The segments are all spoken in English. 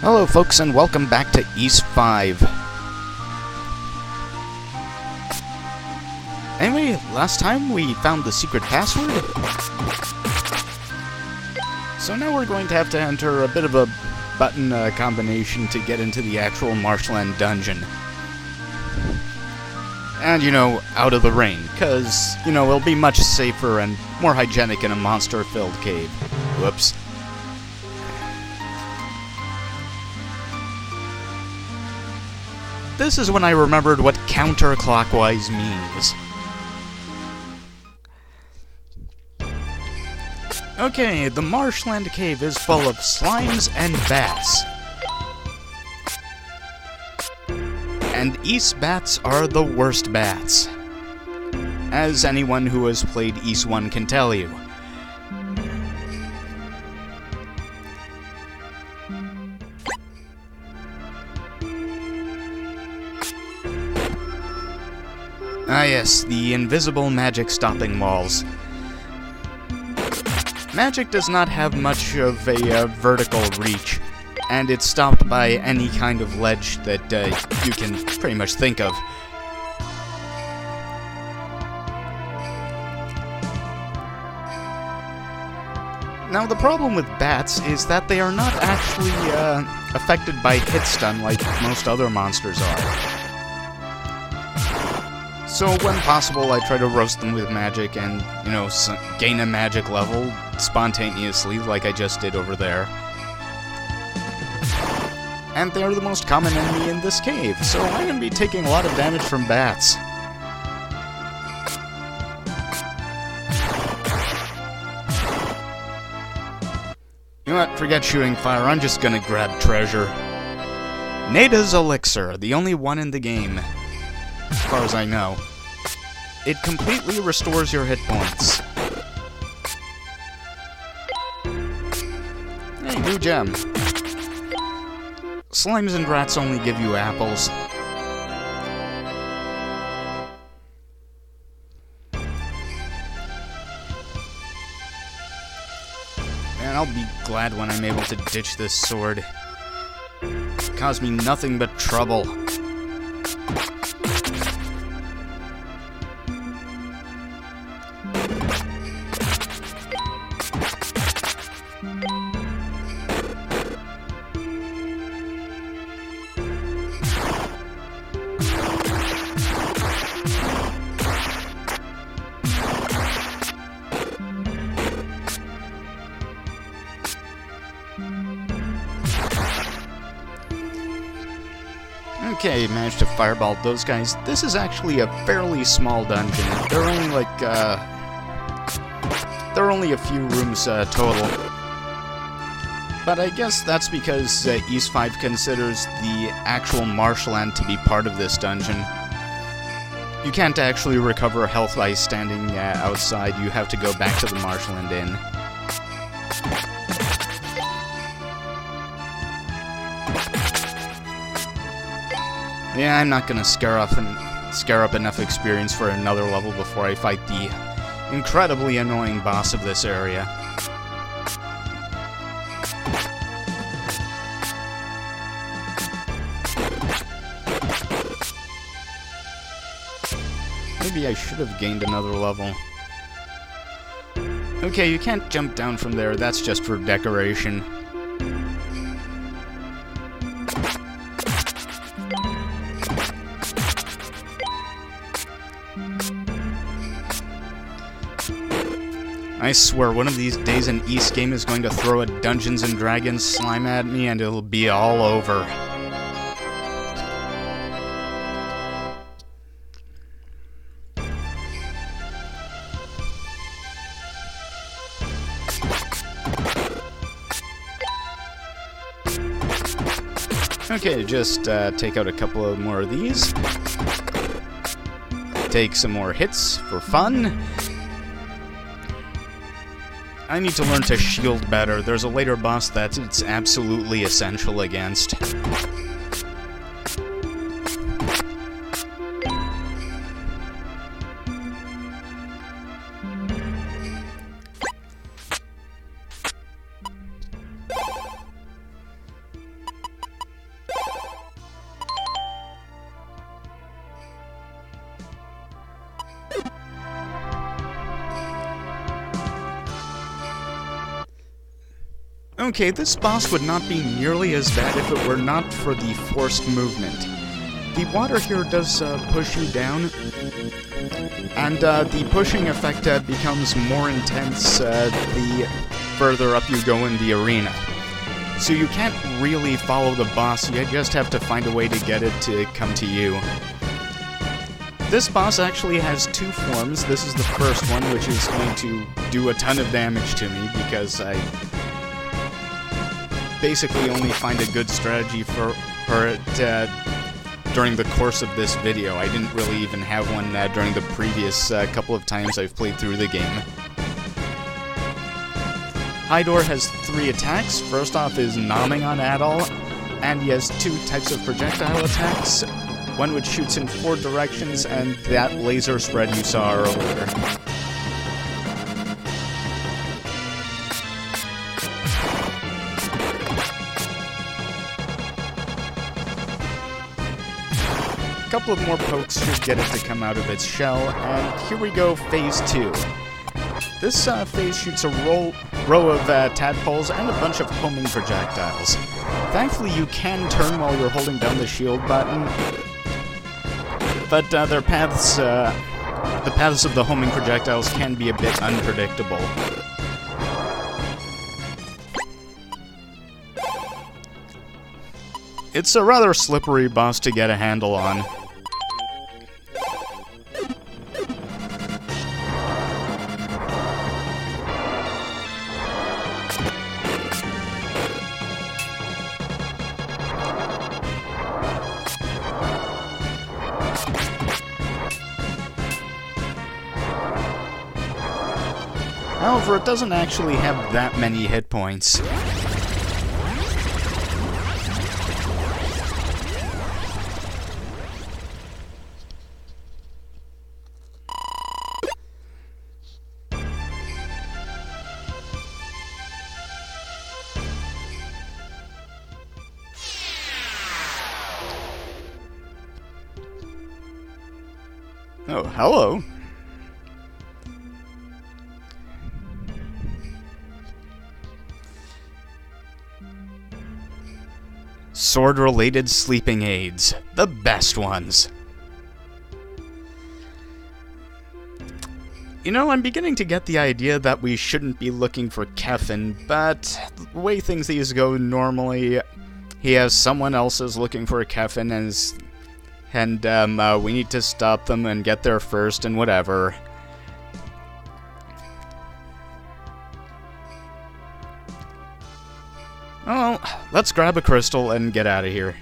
Hello folks and welcome back to East 5. Anyway, last time we found the secret password. So now we're going to have to enter a bit of a button combination to get into the actual Marshland dungeon. And, out of the rain, because, it'll be much safer and more hygienic in a monster-filled cave. Whoops. This is when I remembered what counterclockwise means. Okay, the Marshland cave is full of slimes and bats. And East bats are the worst bats, as anyone who has played East 1 can tell you. Ah yes, the invisible magic stopping walls. Magic does not have much of a vertical reach, and it's stopped by any kind of ledge that you can pretty much think of. Now the problem with bats is that they are not actually affected by hit stun like most other monsters are. So when possible, I try to roast them with magic and, gain a magic level spontaneously like I just did over there. And they're the most common enemy in this cave, so I'm going to be taking a lot of damage from bats. You know what, forget shooting fire, I'm just going to grab treasure. Nada's Elixir, the only one in the game, as far as I know. It completely restores your hit points. Hey, new gem. Slimes and rats only give you apples. Man, I'll be glad when I'm able to ditch this sword. It caused me nothing but trouble. Okay, managed to fireball those guys. This is actually a fairly small dungeon. There are only a few rooms total. But I guess that's because East 5 considers the actual marshland to be part of this dungeon. You can't actually recover health by standing outside. You have to go back to the Marshland Inn. Yeah, I'm not gonna scare up enough experience for another level before I fight the incredibly annoying boss of this area. Maybe I should have gained another level. Okay, you can't jump down from there, that's just for decoration. I swear, one of these days an East game is going to throw a Dungeons & Dragons slime at me and it'll be all over. Okay, just take out a couple of more of these. Take some more hits for fun. I need to learn to shield better. There's a later boss that it's absolutely essential against. Okay, this boss would not be nearly as bad if it were not for the forced movement. The water here does push you down, and the pushing effect becomes more intense the further up you go in the arena. So you can't really follow the boss, you just have to find a way to get it to come to you. This boss actually has two forms. This is the first one, which is going to do a ton of damage to me, because I basically only find a good strategy for it during the course of this video. I didn't really even have one during the previous couple of times I've played through the game. Hydor has 3 attacks. First off is nomming on Adol, and he has 2 types of projectile attacks. One which shoots in 4 directions, and that laser spread you saw earlier. A couple of more pokes should get it to come out of its shell, and here we go, Phase 2. This phase shoots a row of tadpoles and a bunch of homing projectiles. Thankfully you can turn while you're holding down the shield button, but their paths, the paths of the homing projectiles can be a bit unpredictable. It's a rather slippery boss to get a handle on. However, it doesn't actually have that many hit points. Oh, hello. Sword-related sleeping aids. The best ones. You know, I'm beginning to get the idea that we shouldn't be looking for Kefin, but the way things go normally, he has someone else is looking for Kefin, and we need to stop them and get there first and whatever. Well, let's grab a crystal and get out of here.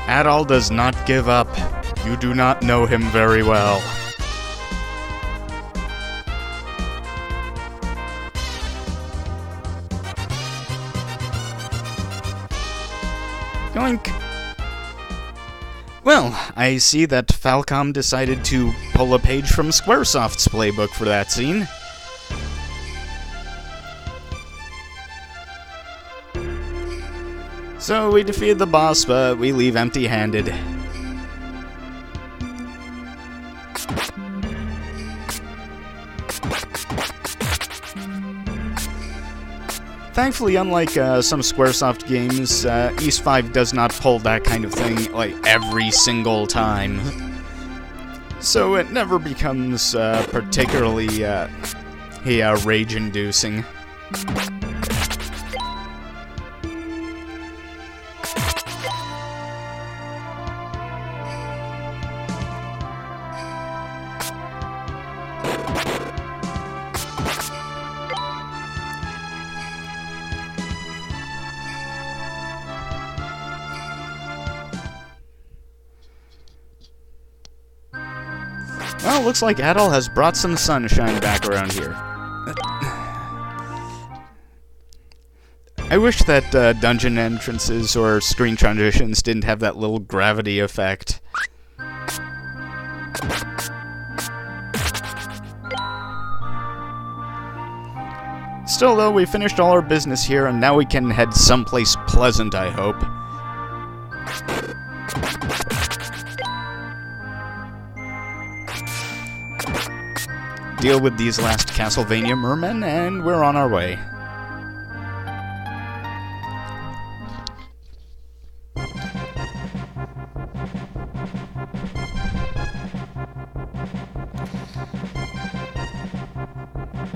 Adol does not give up. You do not know him very well. Yoink! Well, I see that Falcom decided to pull a page from Squaresoft's playbook for that scene. So we defeated the boss, but we leave empty-handed. Thankfully, unlike some Squaresoft games, Ys 5 does not pull that kind of thing, like, every single time. So it never becomes particularly rage-inducing. Well, looks like Adol has brought some sunshine back around here. I wish that dungeon entrances or screen transitions didn't have that little gravity effect. Still, though, we finished all our business here, and now we can head someplace pleasant, I hope. Deal with these last Castlevania mermen, and we're on our way.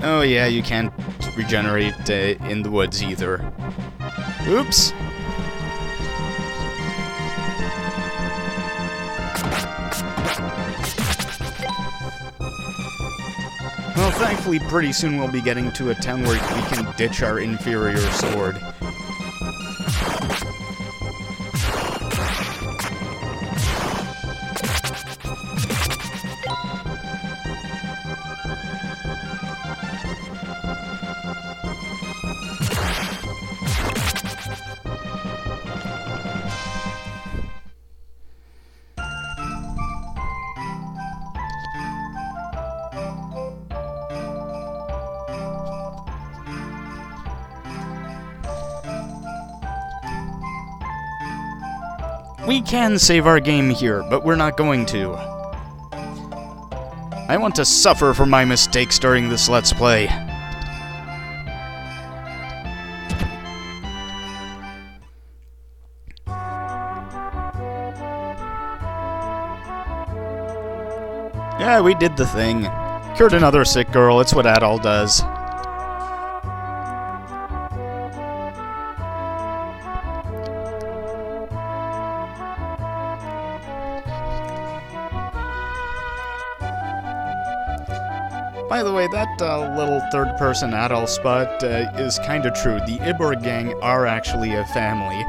Oh yeah, you can't regenerate in the woods either. Oops! Well, thankfully, pretty soon we'll be getting to a town where we can ditch our inferior sword. We can save our game here, but we're not going to. I want to suffer for my mistakes during this Let's Play. Yeah, we did the thing. Cured another sick girl, it's what Adol does. By the way, that little third-person Adol spot is kinda true. The Ibor gang are actually a family.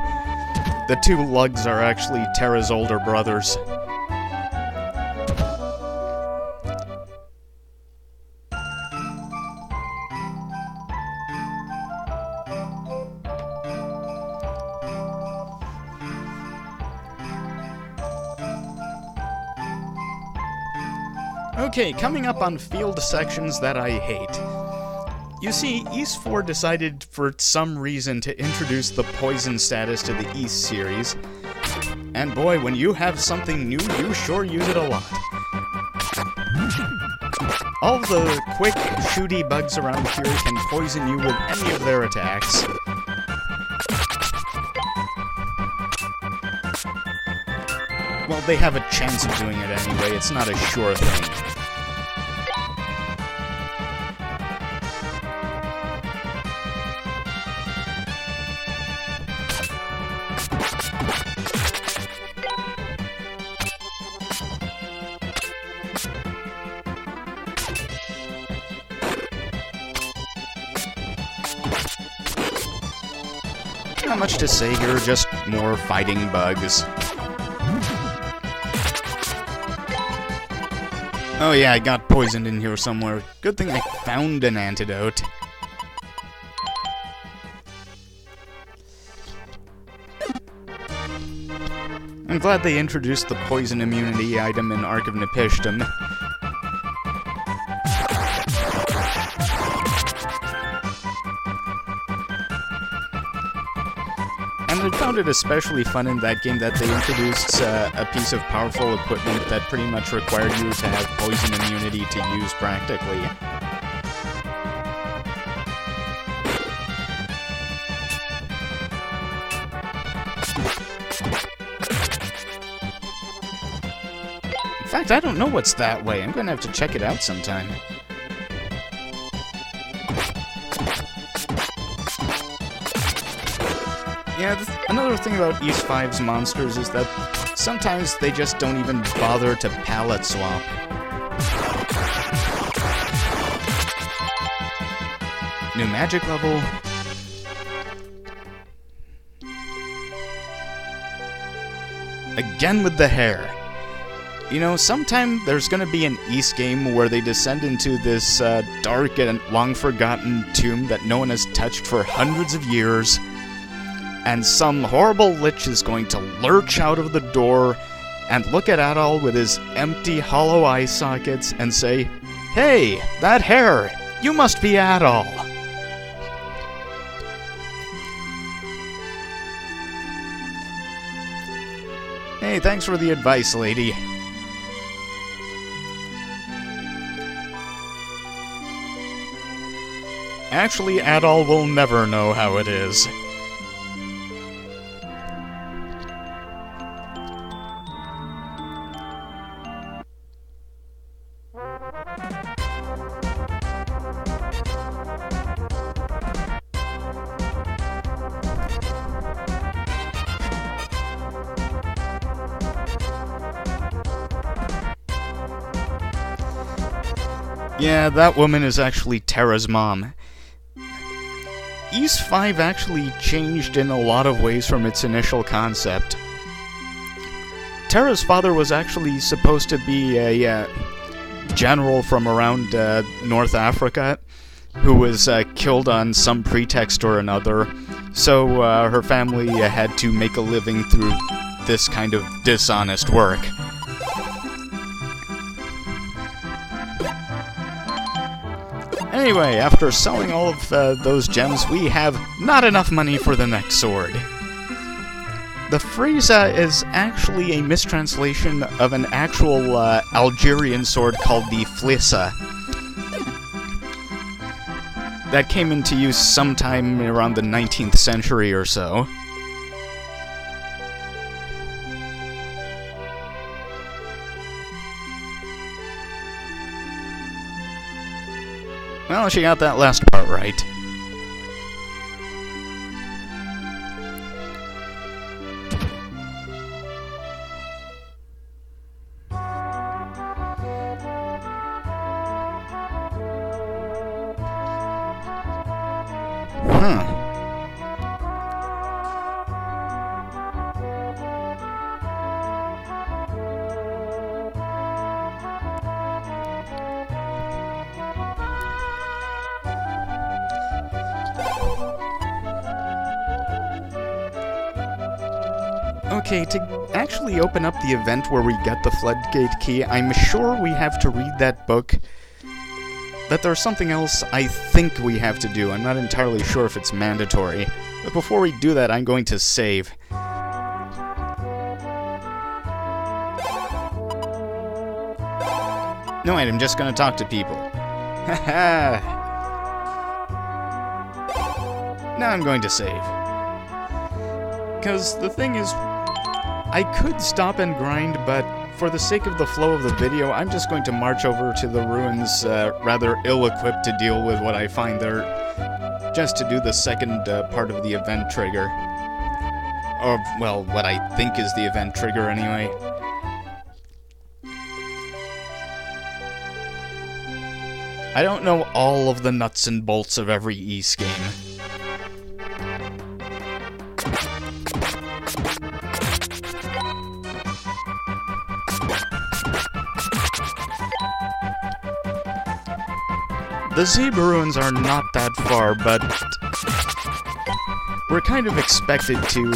The two lugs are actually Terra's older brothers. Okay, coming up on field sections that I hate. You see, East 4 decided for some reason to introduce the poison status to the East series. And boy, when you have something new, you sure use it a lot. All the quick, shooty bugs around here can poison you with any of their attacks. Well, they have a chance of doing it anyway, it's not a sure thing. Not much to say here, just more fighting bugs. Oh yeah, I got poisoned in here somewhere. Good thing I found an antidote. I'm glad they introduced the poison immunity item in Ark of Nepishtim. And I found it especially fun in that game that they introduced a piece of powerful equipment that pretty much required you to have poison immunity to use practically. In fact, I don't know what's that way. I'm gonna have to check it out sometime. Yeah, another thing about East 5's monsters is that sometimes they just don't even bother to palette swap. New magic level. Again with the hair. You know, sometime there's gonna be an East game where they descend into this dark and long-forgotten tomb that no one has touched for hundreds of years. and some horrible lich is going to lurch out of the door and look at Adol with his empty, hollow eye sockets and say, "Hey, that hair! You must be Adol!" Hey, thanks for the advice, lady. Actually, Adol will never know how it is. Yeah, that woman is actually Terra's mom. Ys 5 actually changed in a lot of ways from its initial concept. Terra's father was actually supposed to be a general from around North Africa who was killed on some pretext or another, so her family had to make a living through this kind of dishonest work. Anyway, after selling all of those gems, we have not enough money for the next sword. The Frieza is actually a mistranslation of an actual Algerian sword called the Flissa that came into use sometime around the 19th century or so. Well, she got that last part right. Huh. Okay, to actually open up the event where we get the Floodgate Key, I'm sure we have to read that book. But there's something else I think we have to do. I'm not entirely sure if it's mandatory. But before we do that, I'm going to save. No, I'm just going to talk to people. Haha! Now I'm going to save. Because the thing is, I could stop and grind, but for the sake of the flow of the video, I'm just going to march over to the ruins rather ill-equipped to deal with what I find there, just to do the second part of the event trigger. Or, well, what I think is the event trigger anyway. I don't know all of the nuts and bolts of every Ys game. The Zebra Ruins are not that far, but we're kind of expected to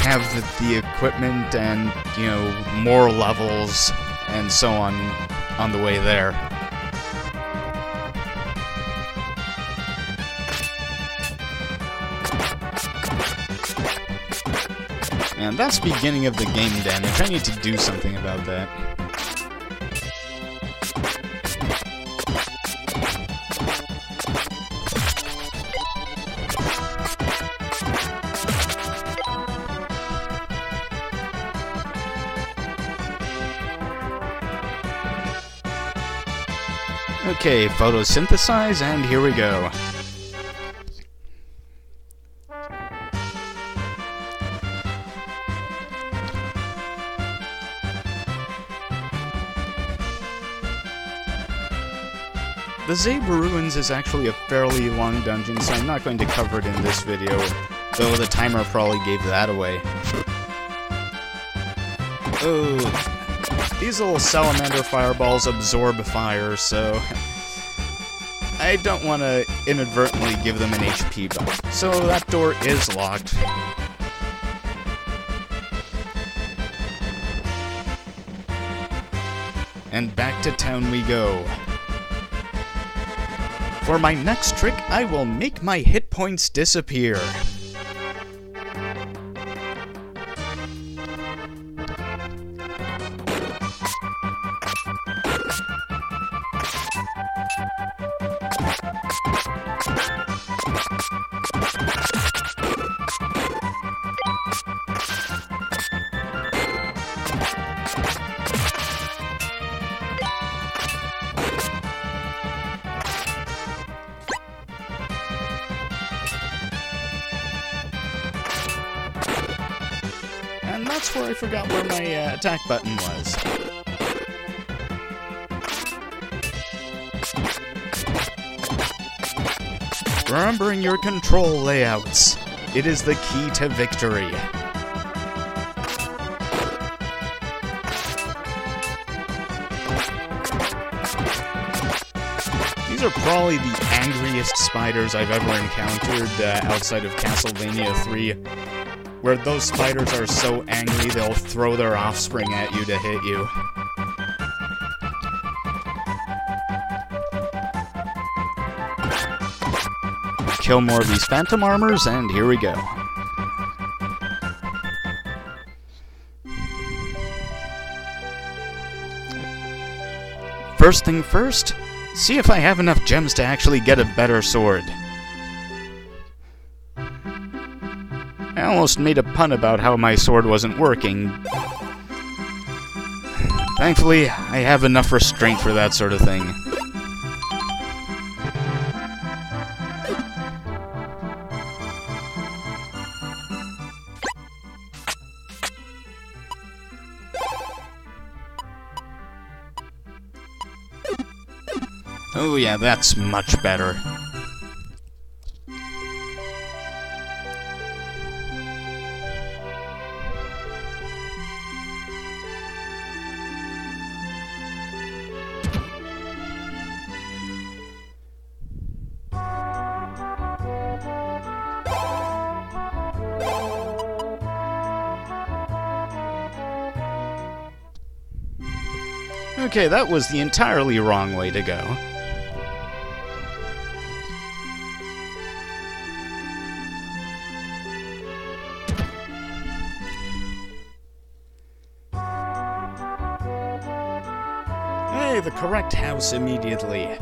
have the equipment and, you know, more levels and so on the way there. And that's the beginning of the game damage. I need to do something about that. Okay, photosynthesize, and here we go. The Zebra Ruins is actually a fairly long dungeon, so I'm not going to cover it in this video, though the timer probably gave that away. Oh, these little salamander fireballs absorb fire, so I don't want to inadvertently give them an HP buff. So that door is locked. And back to town we go. For my next trick, I will make my hit points disappear. And that's where I forgot where my attack button was. Remembering your control layouts. It is the key to victory. These are probably the angriest spiders I've ever encountered outside of Castlevania 3. Where those spiders are so angry, they'll throw their offspring at you to hit you. Kill more of these phantom armors, and here we go. First thing first, see if I have enough gems to actually get a better sword. I almost made a pun about how my sword wasn't working. Thankfully, I have enough restraint for that sort of thing. Oh yeah, that's much better. Okay, that was the entirely wrong way to go. Hey, the correct house immediately.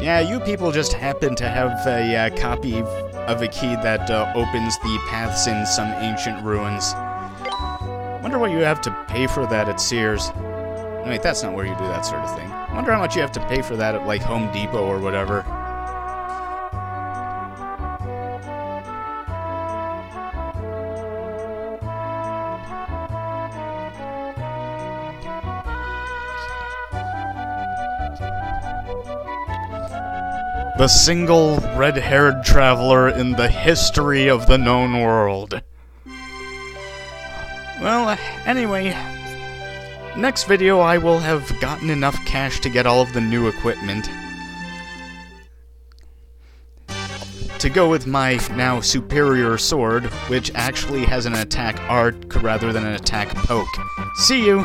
Yeah, you people just happen to have a copy of a key that opens the paths in some ancient ruins. Wonder what you have to pay for that at Sears. Wait, that's not where you do that sort of thing. Wonder how much you have to pay for that at, like, Home Depot or whatever. The single red-haired traveler in the history of the known world. Well, anyway, next video I will have gotten enough cash to get all of the new equipment to go with my now superior sword, which actually has an attack arc rather than an attack poke. See you!